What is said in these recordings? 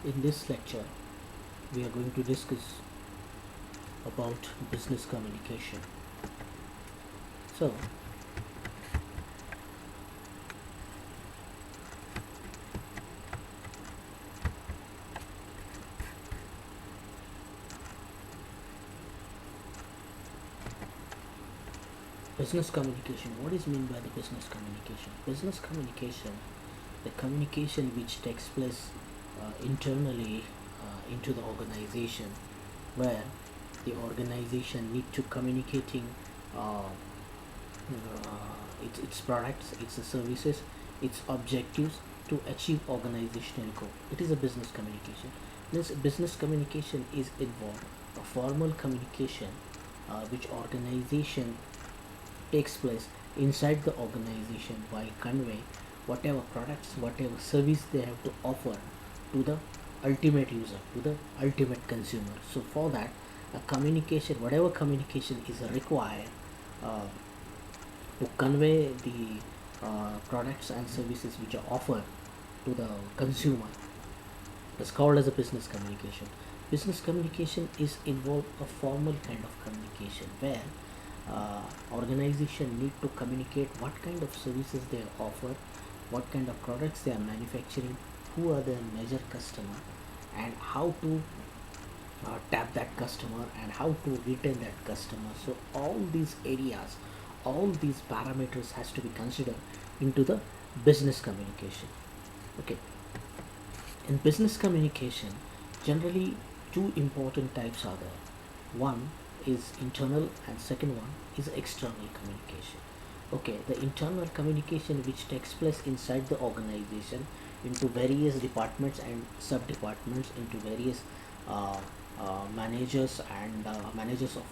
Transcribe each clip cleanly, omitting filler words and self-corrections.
In this lecture, we are going to discuss about business communication. So, business communication. What is meant by the business communication? Business communication, the communication which takes place internally into the organization, where the organization need to communicating its products, its services, its objectives to achieve organizational goal. It is a business communication. Means business communication is involved a formal communication which organization takes place inside the organization while convey whatever products, whatever service they have to offer to the ultimate user, to the ultimate consumer. So for that, a communication, whatever communication is required uh, to convey the products and services which are offered to the consumer is called as a business communication. Business communication is involved a formal kind of communication where organization need to communicate what kind of services they offer, what kind of products they are manufacturing, who are their major customer, and how to tap that customer and how to retain that customer. So all these areas, all these parameters has to be considered into the business communication. Okay, in business communication, generally two important types are there. One is internal and second one is external communication. Okay, the internal communication which takes place inside the organization into various departments and sub departments, into various uh, managers and managers of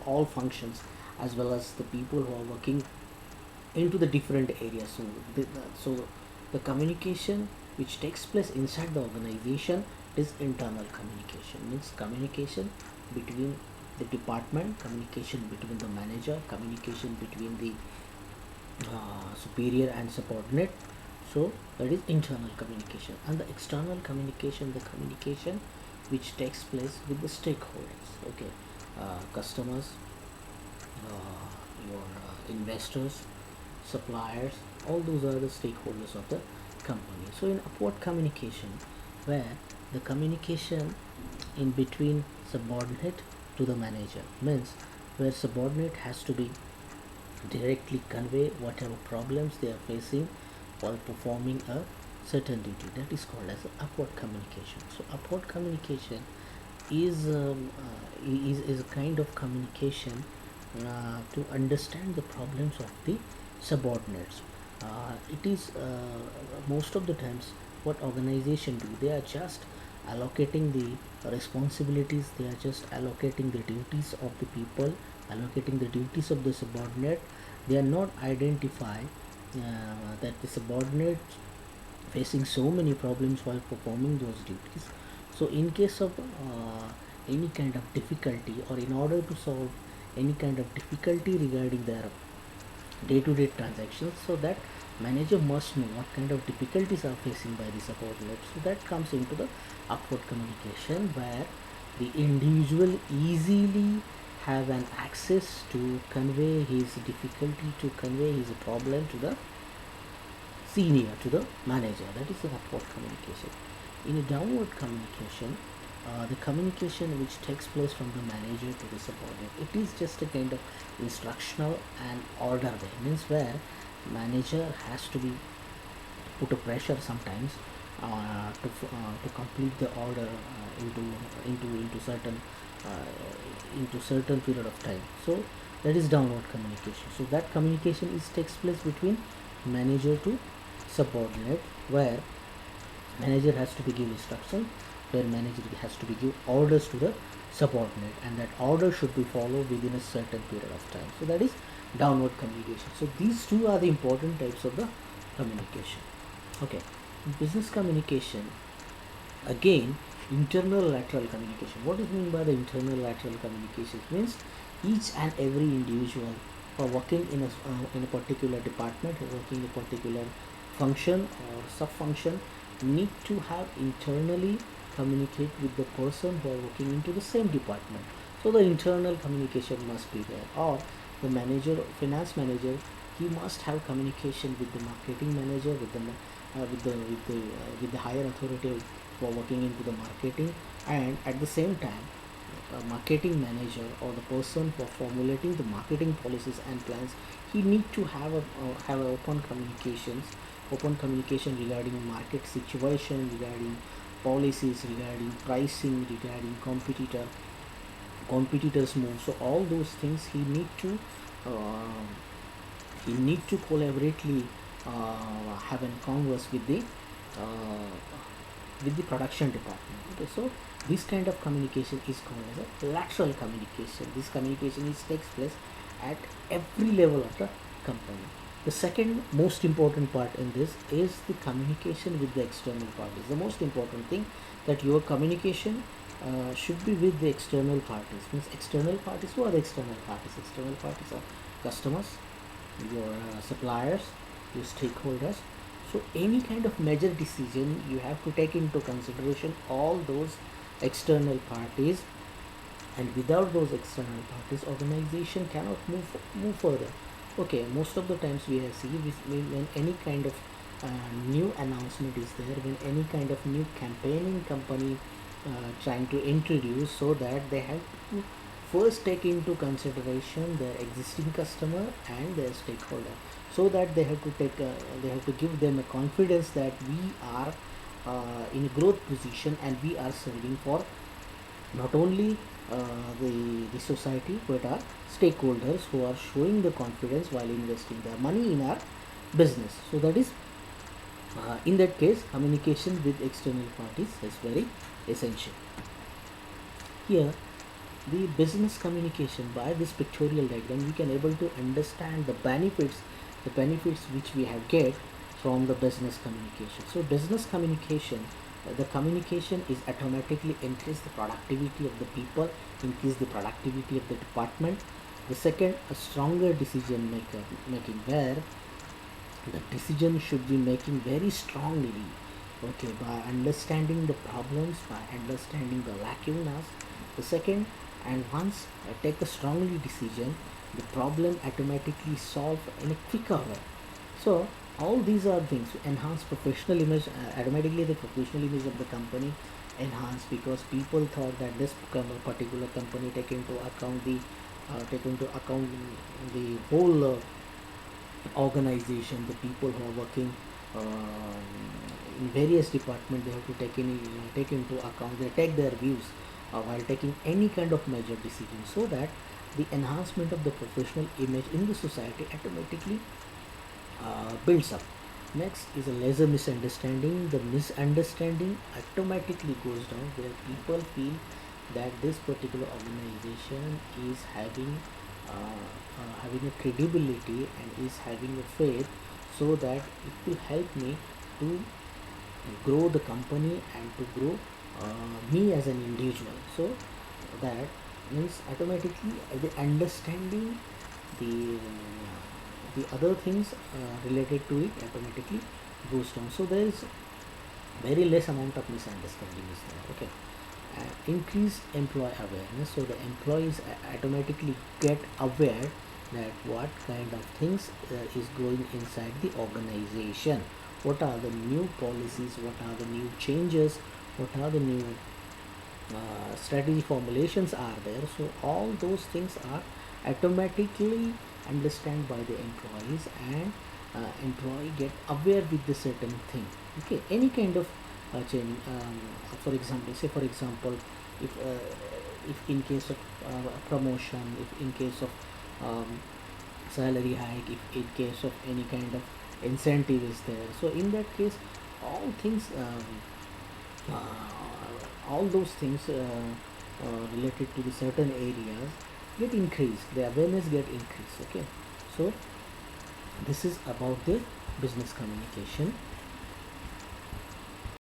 all functions, as well as the people who are working into the different areas. So the communication which takes place inside the organization is internal communication. Means communication between the department, communication between the manager, communication between the superior and subordinate. So that is internal communication. And the external communication, the communication which takes place with the stakeholders. Okay, customers, your investors, suppliers, all those are the stakeholders of the company. So in upward communication, where the communication in between subordinate to the manager, means where subordinate has to be directly convey whatever problems they are facing while performing a certain duty, that is called as upward communication. So upward communication is a kind of communication to understand the problems of the subordinates. It is most of the times what organization do, they are just allocating the responsibilities, they are just allocating the duties of the people, allocating the duties of the subordinate. They are not identify that the subordinate facing so many problems while performing those duties. So in case of any kind of difficulty, or in order to solve any kind of difficulty regarding their day-to-day transactions, so that manager must know what kind of difficulties are facing by the subordinates. So that comes into the upward communication, where the individual easily have an access to convey his difficulty, to convey his problem to the senior, to the manager. That is the upward communication. In a downward communication, the communication which takes place from the manager to the subordinate, it is just a kind of instructional and order way. Means where manager has to be put a pressure sometimes to complete the order into certain period of time. So that is downward communication. So that communication is takes place between manager to subordinate, where manager has to be give instruction, where manager has to be give orders to the subordinate, and that order should be followed within a certain period of time. So that is downward communication. So these two are the important types of the communication. Okay, business communication, again, internal lateral communication. What is mean by the internal lateral communication? Means each and every individual who are working in a particular department, or working in a particular function or sub function, need to have internally communicate with the person who are working into the same department. So the internal communication must be there, or the manager, finance manager, he must have communication with the marketing manager, with the with the higher authority for working into the marketing. And at the same time, a marketing manager or the person for formulating the marketing policies and plans, he need to have a open communication regarding market situation, regarding policies, regarding pricing, regarding competitors move. So all those things uh, he need to collaboratively have a converse uh, with the production department. Okay, so this kind of communication is called as a lateral communication. This communication takes place at every level of the company. The second most important part in this is the communication with the external parties. The most important thing, that your communication should be with the external parties. Means external parties. Who are the external parties? External parties are customers, your suppliers, your stakeholders. So any kind of major decision, you have to take into consideration all those external parties, and without those external parties, organization cannot move further. Okay, most of the times we have seen when any kind of new announcement is there, when any kind of new campaigning company trying to introduce, so that they have to first take into consideration their existing customer and their stakeholder, so that they have to give them a confidence that we are in a growth position, and we are serving for not only the society, but our stakeholders who are showing the confidence while investing their money in our business. So that is, in that case, communication with external parties is very essential. Here, the business communication, by this pictorial diagram we can able to understand the benefits which we have get from the business communication. So business communication, the communication is automatically increase the productivity of the people, increase the productivity of the department. The second, a stronger decision making, where the decision should be making very strongly, okay, by understanding the problems, by understanding the lacunas. The second, and once I take a strongly decision, the problem automatically solve in a quicker way. So all these are things to enhance professional image. Automatically the professional image of the company enhance, because people thought that this particular company take into account the whole organization, the people who are working in various departments. They have to take into account, they take their views while taking any kind of major decision, so that the enhancement of the professional image in the society automatically builds up. Next is a lesser misunderstanding. The misunderstanding automatically goes down, where people feel that this particular organization is having a credibility and is having a faith, so that it will help me to grow the company and to grow me as an individual. So that means automatically the understanding the the other things related to it automatically goes down. So there is very less amount of misunderstanding is there. Okay, increased employee awareness. So the employees automatically get aware that what kind of things is going inside the organization, what are the new policies, what are the new changes, what are the new strategy formulations are there. So all those things are automatically understand by the employees, and employee get aware with the certain thing. Okay, any kind of change, for example, say for example, if in case of promotion, if in case of um, salary hike, if in case of any kind of incentive is there, so in that case all things all those things related to the certain areas get increased, the awareness get increased. Okay, so this is about the business communication.